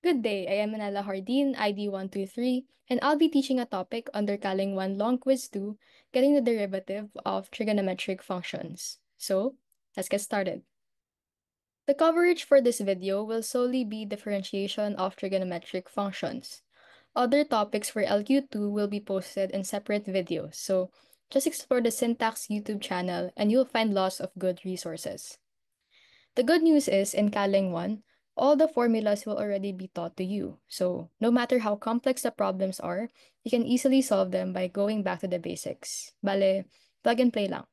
Good day, I am Manala Hardin, ID 123, and I'll be teaching a topic under Kaling 1 Long Quiz 2, getting the derivative of trigonometric functions. So, let's get started. The coverage for this video will solely be differentiation of trigonometric functions. Other topics for LQ2 will be posted in separate videos, so just explore the Syntax YouTube channel and you'll find lots of good resources. The good news is, in Kaling 1, all the formulas will already be taught to you. So, no matter how complex the problems are, you can easily solve them by going back to the basics. Bale, plug and play lang.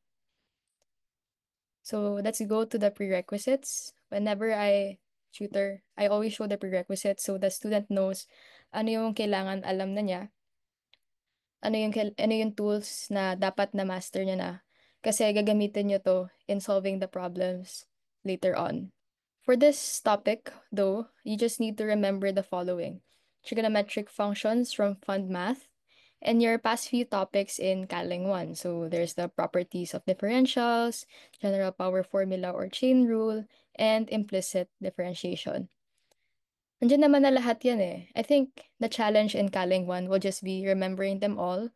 So, let's go to the prerequisites. Whenever I tutor, I always show the prerequisites so the student knows ano yung kailangan alam na niya, ano yung tools na dapat na master niya na. Kasi gagamitin niyo to in solving the problems later on. For this topic, though, you just need to remember the following: trigonometric functions from fund math, and your past few topics in Kaling 1. So there's the properties of differentials, general power formula or chain rule, and implicit differentiation. Nandiyan naman na lahat yan eh. I think the challenge in Kaling 1 will just be remembering them all,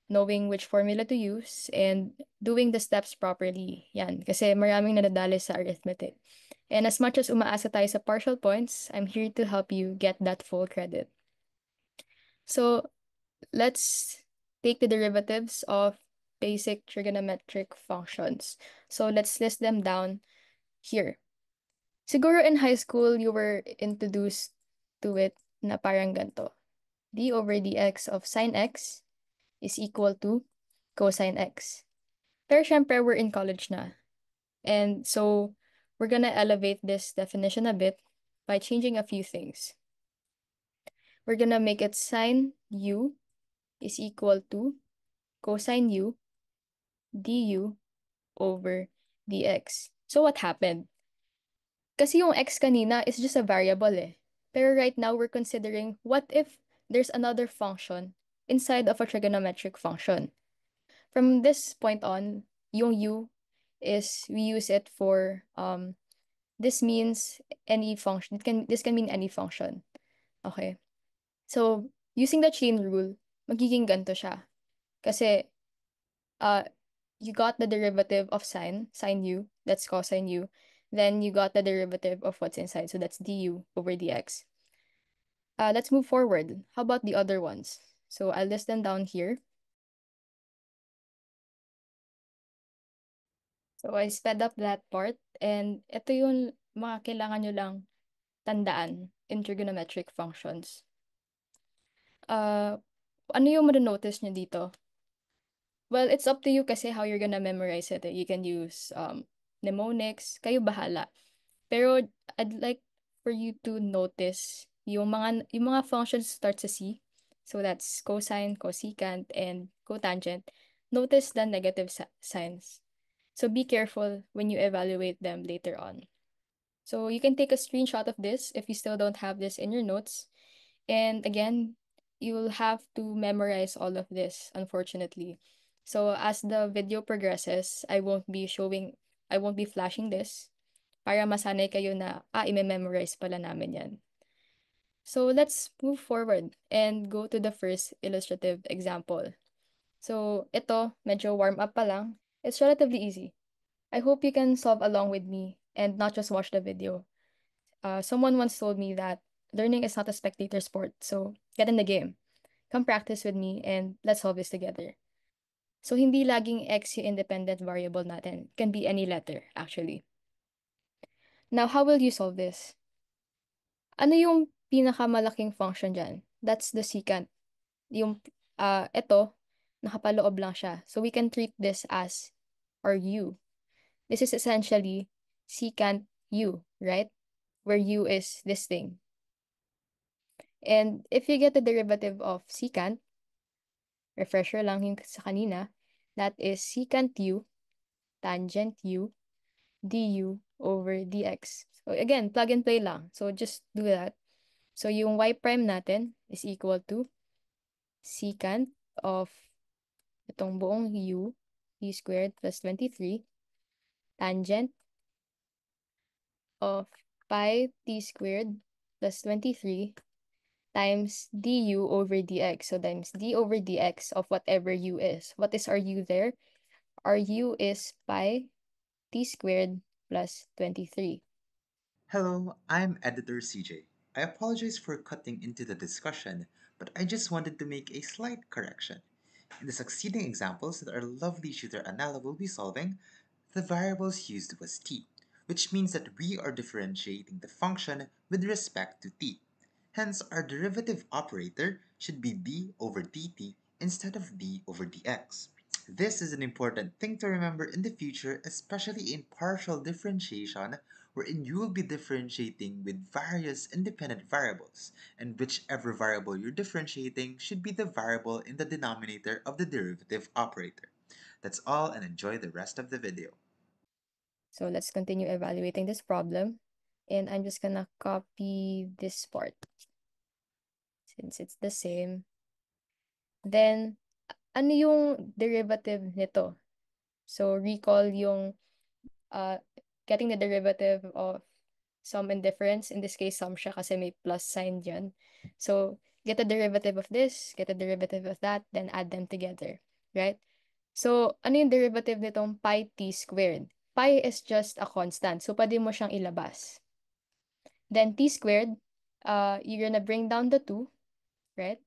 knowing which formula to use, and doing the steps properly. Yan, kasi maraming nadadali sa arithmetic. And as much as umaasa tayo sa partial points, I'm here to help you get that full credit. So, let's take the derivatives of basic trigonometric functions. So, let's list them down here. Siguro in high school, you were introduced to it na parang ganito. D over dx of sine x is equal to cosine x. Pero syempre, we're in college na. And so, we're gonna elevate this definition a bit by changing a few things. We're gonna make it sine u is equal to cosine u du over dx. So what happened? Kasi yung x kanina is just a variable eh. Pero right now, we're considering what if there's another function inside of a trigonometric function. From this point on, yung u is we use it for this means any function. This can mean any function. Okay. So using the chain rule, magiging ganito siya. Kasi uh you got the derivative of sine u, that's cosine u. Then you got the derivative of what's inside, so that's du over dx. Let's move forward. How about the other ones? So I'll list them down here. So I sped up that part, and ito yung mga kailangan nyo lang tandaan in trigonometric functions. Uh, ano yung notice nyo dito? Well, it's up to you kasi how you're gonna memorize it. You can use mnemonics, kayo bahala. Pero I'd like for you to notice yung mga functions start sa C. So that's cosine, cosecant, and cotangent. Notice the negative signs. So be careful when you evaluate them later on. So you can take a screenshot of this if you still don't have this in your notes. And again, you'll have to memorize all of this, unfortunately. So as the video progresses, I won't be flashing this para masanay kayo na, i-memorize pala namin yan. So let's move forward and go to the first illustrative example. So ito, medyo warm up pa lang. It's relatively easy. I hope you can solve along with me and not just watch the video. Someone once told me that learning is not a spectator sport, so get in the game. Come practice with me and let's solve this together. So hindi laging x yung independent variable natin. It can be any letter, actually. Now, how will you solve this? Ano yung pinakamalaking function dyan? That's the secant. Yung, ito, nakapaloob lang siya. So we can treat this as our u. This is essentially secant u, right? Where u is this thing. And if you get the derivative of secant, refresher lang yung sa kanina, that is secant u tangent u du over dx. So again, plug and play lang. So just do that. So yung y prime natin is equal to secant of itong buong u squared plus 23 tangent of pi t squared plus 23 times du over dx. So times d over dx of whatever u is. What is our u there? Our u is pi t squared plus 23. Hello, I'm Editor CJ. I apologize for cutting into the discussion, but I just wanted to make a slight correction. In the succeeding examples that our lovely tutor Anala will be solving, the variables used was t, which means that we are differentiating the function with respect to t. Hence, our derivative operator should be d over dt instead of d over dx. This is an important thing to remember in the future, especially in partial differentiation, wherein you will be differentiating with various independent variables, and whichever variable you're differentiating should be the variable in the denominator of the derivative operator. That's all, and enjoy the rest of the video. So let's continue evaluating this problem. And I'm just gonna copy this part since it's the same. Then, ano yung derivative nito? So recall yung uh, getting the derivative of sum and difference. In this case, sum siya kasi may plus sign dyan. So get the derivative of this, get the derivative of that, then add them together, right? So ano yung derivative nitong pi t squared? Pi is just a constant, so pwede mo siyang ilabas. Then t squared, you're gonna bring down the 2, right?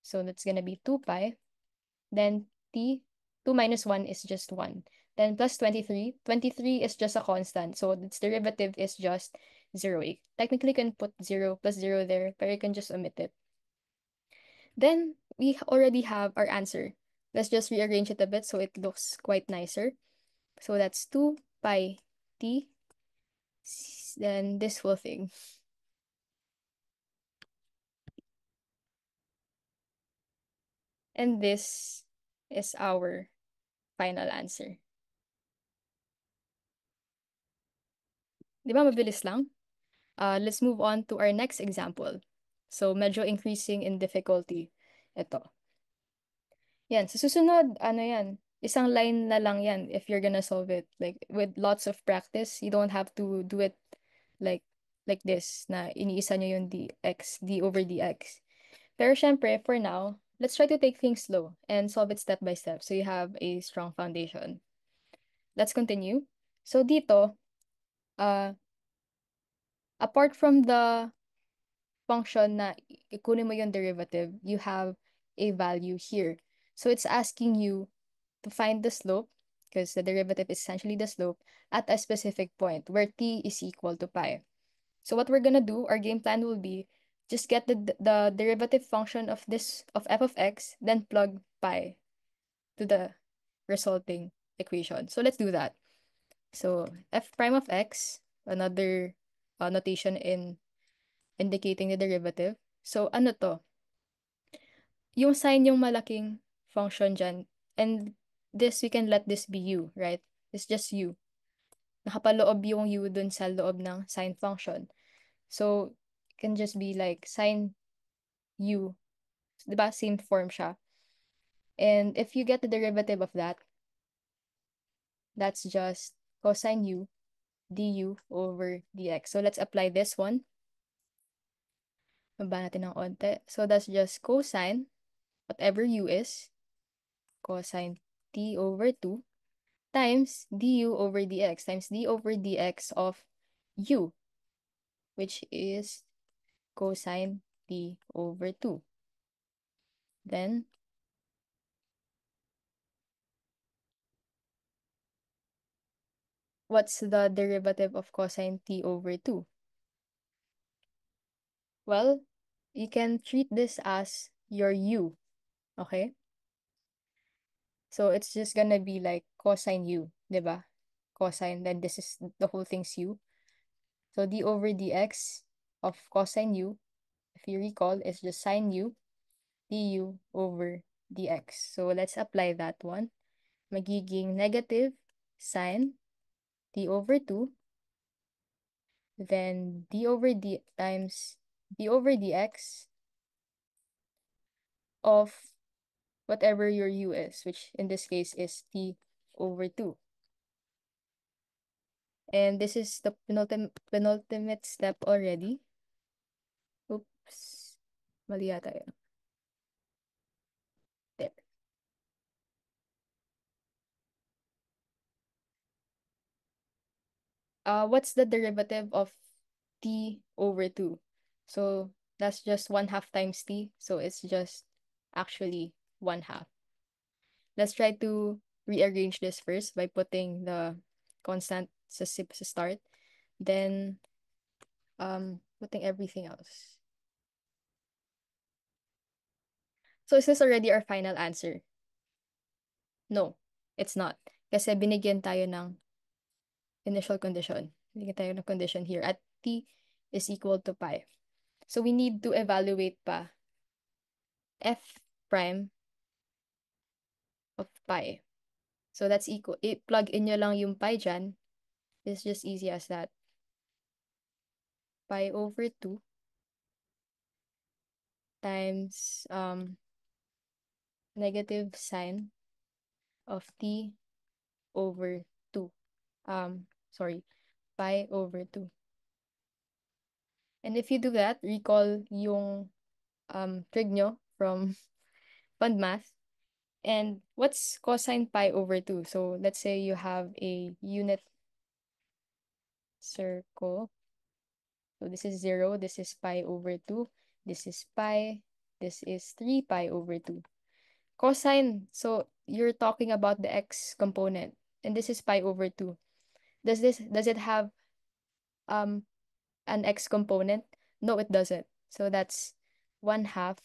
So that's gonna be 2 pi. Then t, 2 minus 1 is just 1. Then plus 23. 23 is just a constant. So its derivative is just 0. You technically can put 0 plus 0 there, but you can just omit it. Then we already have our answer. Let's just rearrange it a bit so it looks quite nicer. So that's 2 pi t, then this whole thing. And this is our final answer. Di ba mabilis lang? Let's move on to our next example. So, medyo increasing in difficulty. Ito. Yan. Sa susunod, ano yan? Isang line na lang yan if you're gonna solve it. Like, with lots of practice, you don't have to do it like like this, na iniisa nyo yung d over dx. Pero syempre, for now, let's try to take things slow and solve it step by step so you have a strong foundation. Let's continue. So, dito, uh, apart from the function na ikunin mo yung derivative, you have a value here. So it's asking you to find the slope, because the derivative is essentially the slope, at a specific point where t is equal to pi. So what we're gonna do, our game plan will be just get the derivative function of this of f of x, then plug pi to the resulting equation. So let's do that. So f prime of x, another notation in indicating the derivative. So ano to? Yung sign yung malaking function dyan. And this, we can let this be u, right? It's just u. Nakapaloob yung u dun sa loob ng sine function. So, it can just be like sine u. Diba? Same form siya. And if you get the derivative of that, that's just cosine u du over dx. So, let's apply this one. Baba natin ng onte. So, that's just cosine, whatever u is, cosine t over 2 times du over dx times d over dx of u, which is cosine t over 2. Then, what's the derivative of cosine t over 2? Well, you can treat this as your u, okay? So, it's just gonna be like cosine u, diba? Cosine, then this is the whole thing's u. So, d over dx of cosine u, if you recall, is just sine u du over dx. So, let's apply that one. Magiging negative sine d over 2, then d over d times d over dx of whatever your u is, which in this case is t over 2. And this is the penultimate step already. Oops. Mali yata yun. There. What's the derivative of t over 2? So that's just 1/2 times t. So it's just actually 1/2. Let's try to rearrange this first by putting the constant sa start. Then putting everything else. So is this already our final answer? No, it's not. Kasi binigyan tayo ng initial condition. Binigyan tayo ng condition here at t is equal to pi. So we need to evaluate pa f prime of pi. So that's equal, plug in nyo lang yung pi dyan. It's just easy as that. Pi over 2 times negative sign of t over 2. Sorry, pi over 2. And if you do that, recall yung trig nyo from fund math. And what's cosine pi over 2? So let's say you have a unit circle. So this is 0, this is pi over 2, this is pi, this is 3 pi over 2. Cosine, so you're talking about the x component, and this is pi over 2. Does it have um an x component? No, it doesn't. So that's 1/2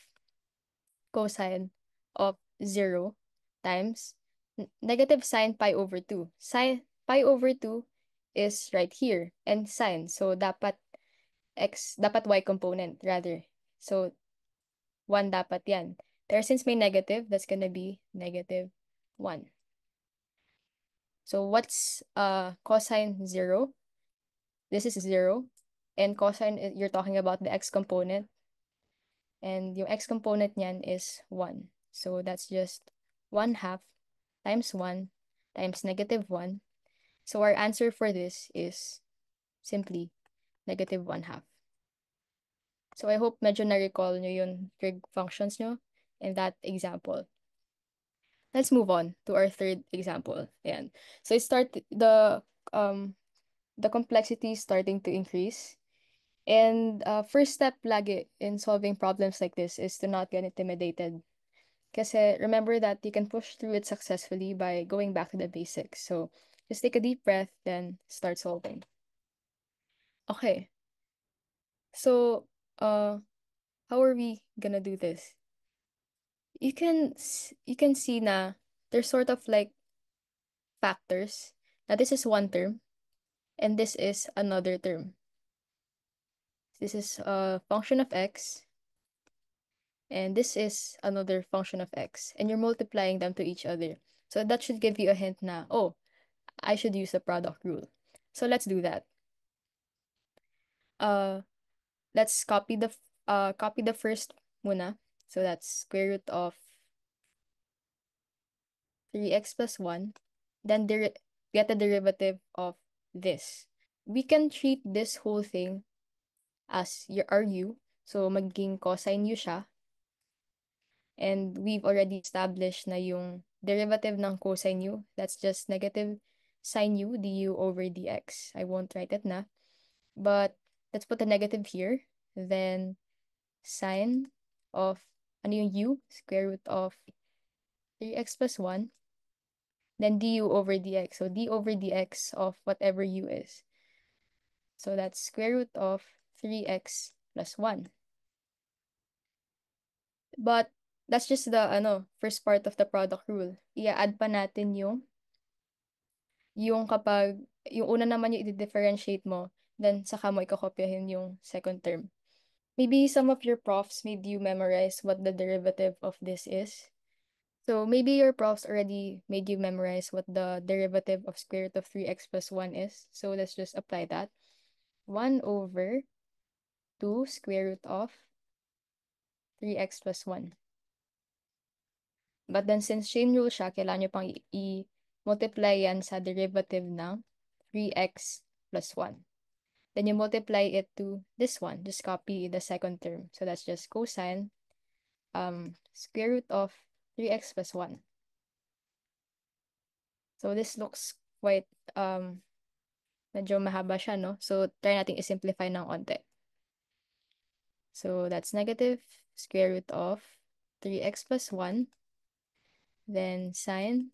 cosine of 0 times negative sine pi over 2. Sine pi over 2 is right here, and sine. So dapat y component rather. So 1 dapat yan. Pero since may negative, that's gonna be negative 1. So what's cosine 0? This is 0. And cosine, you're talking about the x component. And yung x component niyan is 1. So that's just 1/2 times 1 times negative 1. So our answer for this is simply negative 1/2. So I hope medyo na-recall nyo yung trig functions nyo in that example. Let's move on to our third example. Ayan. So um the complexity is starting to increase. And first step lagi in solving problems like this is to not get intimidated. Kasi remember that you can push through it successfully by going back to the basics. So just take a deep breath, then start solving. Okay. So how are we gonna do this? You can see na there's sort of like factors. Now this is one term and this is another term. This is a function of x and this is another function of x, and you're multiplying them to each other. So that should give you a hint na, oh, I should use the product rule. So let's do that. Uh, let's copy the first muna. So that's square root of 3x plus 1. Then get the derivative of this. We can treat this whole thing as our u. So magiging cosine u siya. And we've already established na yung derivative ng cosine u, that's just negative sine u du over dx. I won't write it na. But let's put a negative here. Then sine of, ano yung u? Square root of 3x plus 1. Then du over dx. So d over dx of whatever u is. So that's square root of 3x plus 1. But that's just the first part of the product rule. I-add pa natin yung kapag yung una naman yung i-differentiate mo, then saka mo ikakopyahin yung second term. Maybe some of your profs made you memorize what the derivative of this is. So maybe your profs already made you memorize what the derivative of square root of 3x plus 1 is. So let's just apply that. 1 over 2 square root of 3x plus 1. But then since chain rule siya, kailangan nyo pang i-multiply yan sa derivative ng 3x plus 1. Then you multiply it to this one. Just copy the second term. So that's just cosine square root of 3x plus 1. So this looks quite medyo mahaba siya, no? So try natin i-simplify ng onte. So that's negative square root of 3x plus 1. Then sine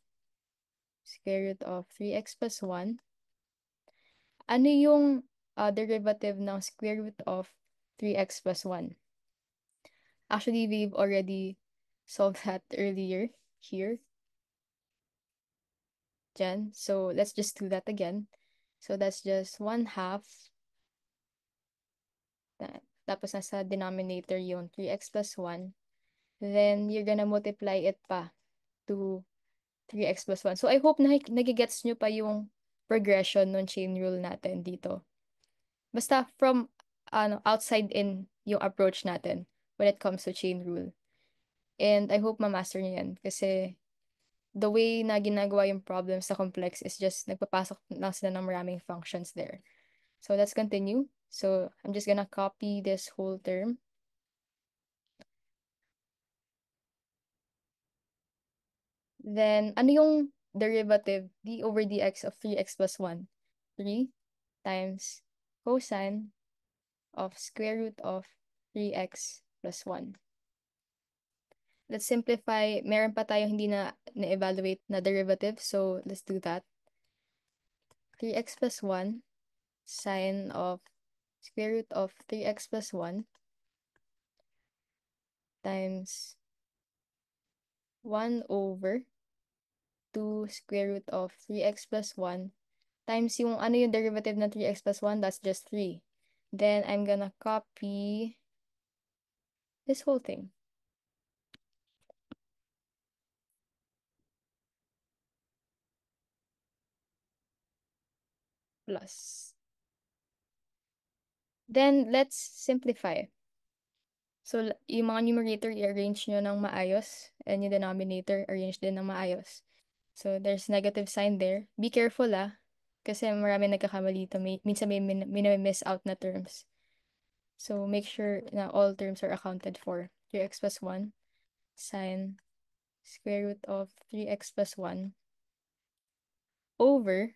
square root of 3x plus 1. Ano yung derivative ng square root of 3x plus 1? Actually, we've already solved that earlier here, Jen. So let's just do that again. So that's just 1/2. Tapos nasa denominator yung 3x plus 1. Then you're gonna multiply it pa to 3x plus 1. So I hope na nagigets nyo pa yung progression ng chain rule natin dito. Basta from outside in yung approach natin when it comes to chain rule. And I hope ma-master nyo yan kasi the way na ginagawa yung problem sa complex is just nagpapasok lang sila ng maraming functions there. So let's continue. So I'm just gonna copy this whole term. Then ano yung derivative d over dx of 3x plus 1? 3 times cosine of square root of 3x plus 1. Let's simplify. Meron pa tayong hindi na-evaluate na derivative. So, let's do that. 3x plus 1 sine of square root of 3x plus 1 times 1 over 2 square root of 3x plus 1 times yung ano yung derivative ng 3x plus 1, that's just 3. Then, I'm gonna copy this whole thing. Plus. Then, let's simplify. So, yung mga numerator, i-arrange nyo ng maayos. And yung denominator, arrange din ng maayos. So, there's negative sign there. Be careful kasi marami nagkakamali ito. Minsan may miss out na terms. So, make sure na all terms are accounted for. 3x plus 1 sine square root of 3x plus 1 over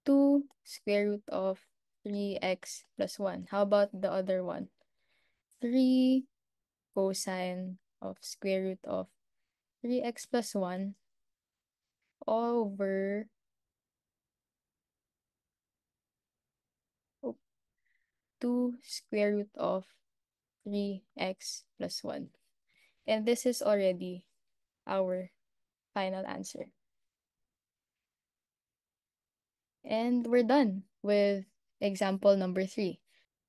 2 square root of 3x plus 1. How about the other one? 3 cosine of square root of 3x plus 1 over 2 square root of 3x plus 1. And this is already our final answer. And we're done with example number 3.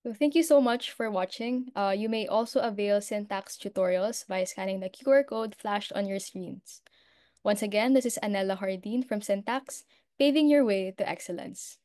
So thank you so much for watching. You may also avail syntax tutorials by scanning the QR code flashed on your screens. Once again, this is Anella Hardin from Syntax, paving your way to excellence.